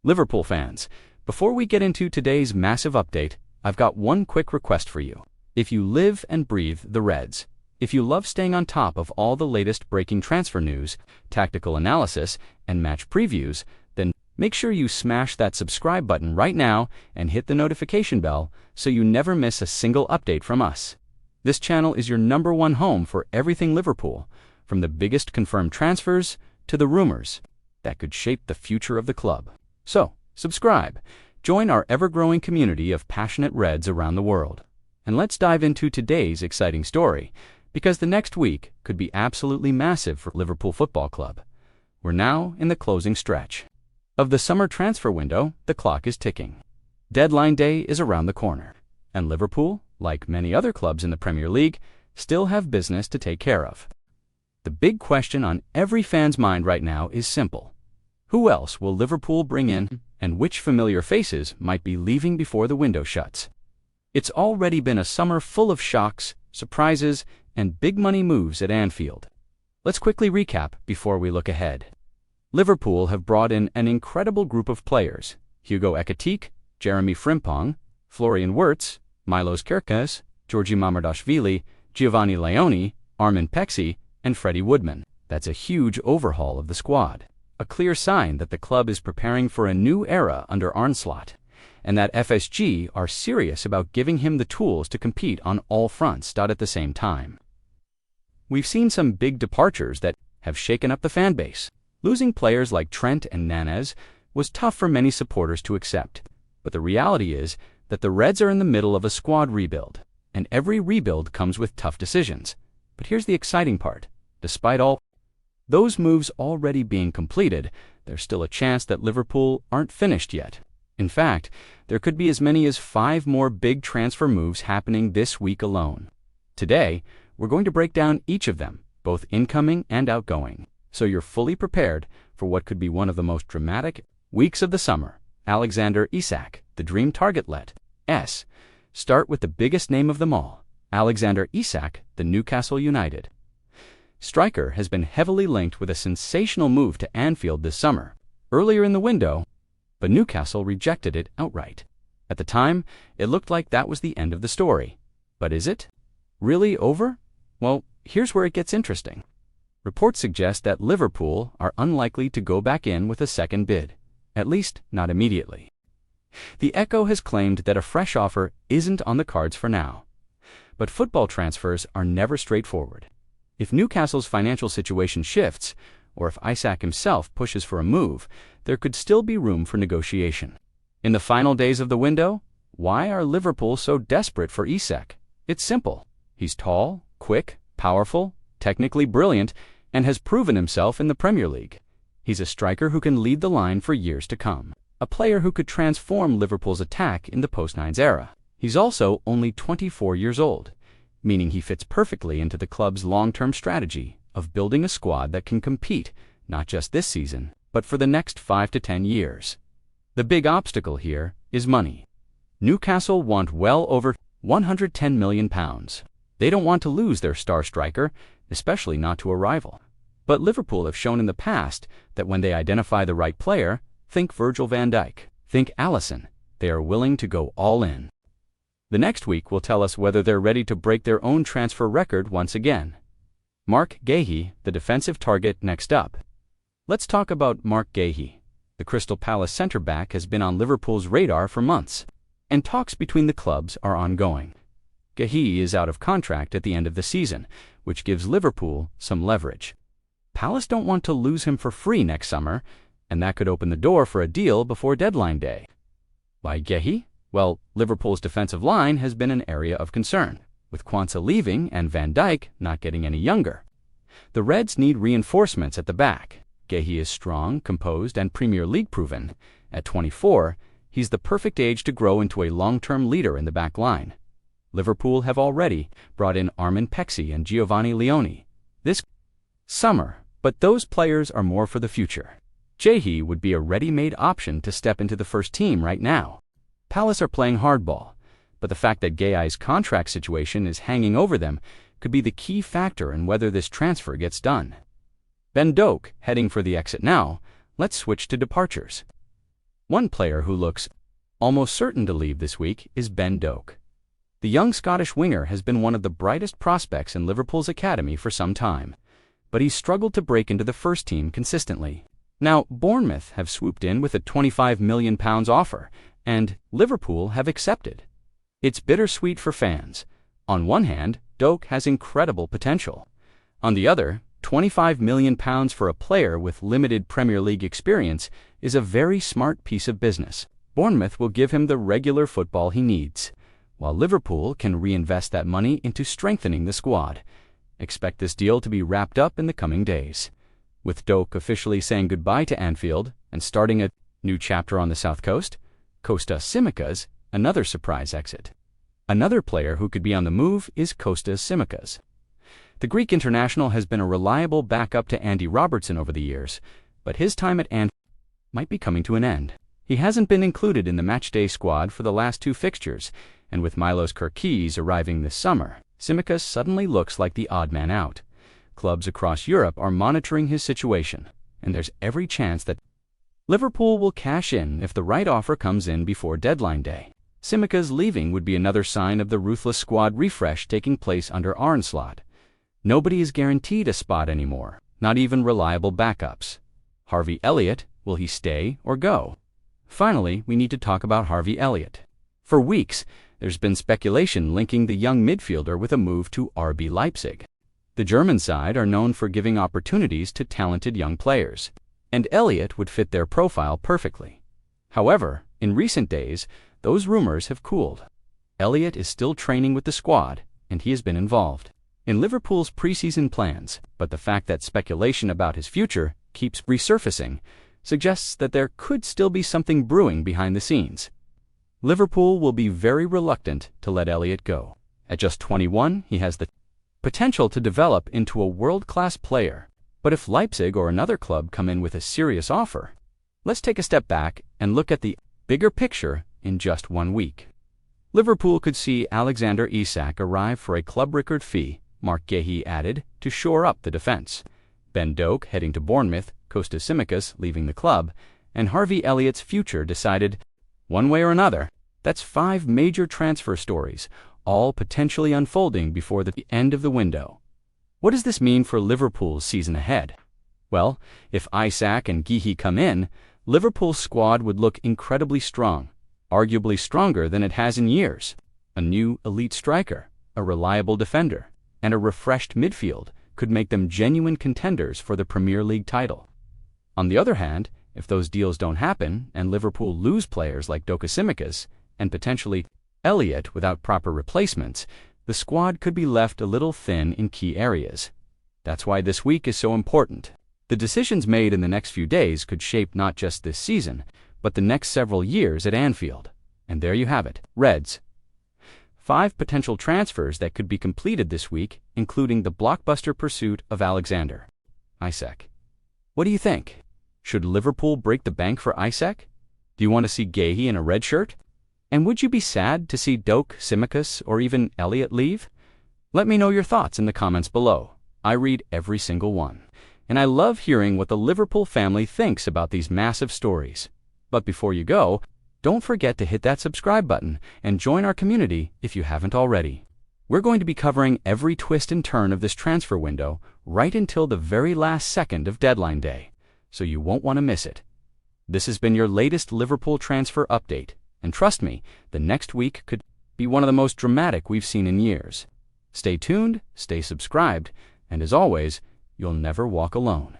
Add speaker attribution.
Speaker 1: Liverpool fans, before we get into today's massive update, I've got one quick request for you. If you live and breathe the Reds, if you love staying on top of all the latest breaking transfer news, tactical analysis, and match previews, then make sure you smash that subscribe button right now and hit the notification bell so you never miss a single update from us. This channel is your #1 home for everything Liverpool, from the biggest confirmed transfers to the rumors that could shape the future of the club. So, subscribe, join our ever-growing community of passionate Reds around the world. And let's dive into today's exciting story, because the next week could be absolutely massive for Liverpool Football Club. We're now in the closing stretch of the summer transfer window. The clock is ticking. Deadline day is around the corner, and Liverpool, like many other clubs in the Premier League, still have business to take care of. The big question on every fan's mind right now is simple. Who else will Liverpool bring in, and which familiar faces might be leaving before the window shuts? It's already been a summer full of shocks, surprises, and big money moves at Anfield. Let's quickly recap before we look ahead. Liverpool have brought in an incredible group of players: Hugo Ekitike, Jeremy Frimpong, Florian Wirtz, Milos Kerkez, Georgi Mamardashvili, Giovanni Leoni, Armin Pexi, and Freddie Woodman. That's a huge overhaul of the squad. A clear sign that the club is preparing for a new era under Arne Slot, and that FSG are serious about giving him the tools to compete on all fronts at the same time. We've seen some big departures that have shaken up the fan base. Losing players like Trent and Nanez was tough for many supporters to accept, but the reality is that the Reds are in the middle of a squad rebuild, and every rebuild comes with tough decisions. But here's the exciting part. Despite all those moves already being completed, there's still a chance that Liverpool aren't finished yet. In fact, there could be as many as 5 more big transfer moves happening this week alone. Today, we're going to break down each of them, both incoming and outgoing, so you're fully prepared for what could be one of the most dramatic weeks of the summer. Alexander Isak, the dream target. Let's start with the biggest name of them all, Alexander Isak, the Newcastle United striker, has been heavily linked with a sensational move to Anfield this summer, earlier in the window, but Newcastle rejected it outright. At the time, it looked like that was the end of the story. But is it really over? Well, here's where it gets interesting. Reports suggest that Liverpool are unlikely to go back in with a second bid, at least not immediately. The Echo has claimed that a fresh offer isn't on the cards for now. But football transfers are never straightforward. If Newcastle's financial situation shifts, or if Isak himself pushes for a move, there could still be room for negotiation. In the final days of the window, why are Liverpool so desperate for Isak? It's simple. He's tall, quick, powerful, technically brilliant, and has proven himself in the Premier League. He's a striker who can lead the line for years to come, a player who could transform Liverpool's attack in the post-Nines era. He's also only 24 years old, meaning he fits perfectly into the club's long-term strategy of building a squad that can compete not just this season, but for the next 5 to 10 years. The big obstacle here is money. Newcastle want well over £110 million. They don't want to lose their star striker, especially not to a rival. But Liverpool have shown in the past that when they identify the right player, think Virgil van Dijk, think Alisson, they are willing to go all in. The next week will tell us whether they're ready to break their own transfer record once again. Marc Guehi, the defensive target, next up. Let's talk about Marc Guehi. The Crystal Palace centre-back has been on Liverpool's radar for months, and talks between the clubs are ongoing. Guehi is out of contract at the end of the season, which gives Liverpool some leverage. Palace don't want to lose him for free next summer, and that could open the door for a deal before deadline day. Why Guehi? Well, Liverpool's defensive line has been an area of concern, with Quansah leaving and Van Dijk not getting any younger. The Reds need reinforcements at the back. Guehi is strong, composed, and Premier League proven. At 24, he's the perfect age to grow into a long-term leader in the back line. Liverpool have already brought in Armin Pexi and Giovanni Leoni this summer, but those players are more for the future. Guehi would be a ready-made option to step into the first team right now. Palace are playing hardball, but the fact that Guehi's contract situation is hanging over them could be the key factor in whether this transfer gets done. Ben Doak heading for the exit now. Let's switch to departures. One player who looks almost certain to leave this week is Ben Doak. The young Scottish winger has been one of the brightest prospects in Liverpool's academy for some time, but he's struggled to break into the first team consistently. Now, Bournemouth have swooped in with a £25 million offer, and Liverpool have accepted. It's bittersweet for fans. On one hand, Doak has incredible potential. On the other, £25 million for a player with limited Premier League experience is a very smart piece of business. Bournemouth will give him the regular football he needs, while Liverpool can reinvest that money into strengthening the squad. Expect this deal to be wrapped up in the coming days, with Doak officially saying goodbye to Anfield and starting a new chapter on the South Coast. Kostas Tsimikas, another surprise exit. Another player who could be on the move is Kostas Tsimikas. The Greek international has been a reliable backup to Andy Robertson over the years, but his time at Anfield might be coming to an end. He hasn't been included in the matchday squad for the last two fixtures, and with Milos Kerkez arriving this summer, Tsimikas suddenly looks like the odd man out. Clubs across Europe are monitoring his situation, and there's every chance that Liverpool will cash in if the right offer comes in before deadline day. Tsimikas leaving would be another sign of the ruthless squad refresh taking place under Arne Slot. Nobody is guaranteed a spot anymore, not even reliable backups. Harvey Elliott, will he stay or go? Finally, we need to talk about Harvey Elliott. For weeks, there's been speculation linking the young midfielder with a move to RB Leipzig. The German side are known for giving opportunities to talented young players, and Elliott would fit their profile perfectly. However, in recent days, those rumors have cooled. Elliott is still training with the squad, and he has been involved in Liverpool's preseason plans, but the fact that speculation about his future keeps resurfacing suggests that there could still be something brewing behind the scenes. Liverpool will be very reluctant to let Elliott go. At just 21, he has the potential to develop into a world-class player. But if Leipzig or another club come in with a serious offer, let's take a step back and look at the bigger picture in just 1 week. Liverpool could see Alexander Isak arrive for a club record fee, Marc Guehi added, to shore up the defense. Ben Doak heading to Bournemouth, Kostas Tsimikas leaving the club, and Harvey Elliott's future decided. One way or another, that's 5 major transfer stories, all potentially unfolding before the end of the window. What does this mean for Liverpool's season ahead? Well, if Isak and Guehi come in, Liverpool's squad would look incredibly strong, arguably stronger than it has in years. A new elite striker, a reliable defender, and a refreshed midfield could make them genuine contenders for the Premier League title. On the other hand, if those deals don't happen and Liverpool lose players like Tsimikas and potentially Elliott without proper replacements, the squad could be left a little thin in key areas. That's why this week is so important. The decisions made in the next few days could shape not just this season, but the next several years at Anfield. And there you have it, Reds. 5 potential transfers that could be completed this week, including the blockbuster pursuit of Alexander Isak. What do you think? Should Liverpool break the bank for Isak? Do you want to see Guehi in a red shirt? And would you be sad to see Doak, Tsimikas, or even Elliott leave? Let me know your thoughts in the comments below. I read every single one, and I love hearing what the Liverpool family thinks about these massive stories. But before you go, don't forget to hit that subscribe button and join our community if you haven't already. We're going to be covering every twist and turn of this transfer window right until the very last second of deadline day, so you won't want to miss it. This has been your latest Liverpool transfer update, and trust me, the next week could be one of the most dramatic we've seen in years. Stay tuned, stay subscribed, and as always, you'll never walk alone.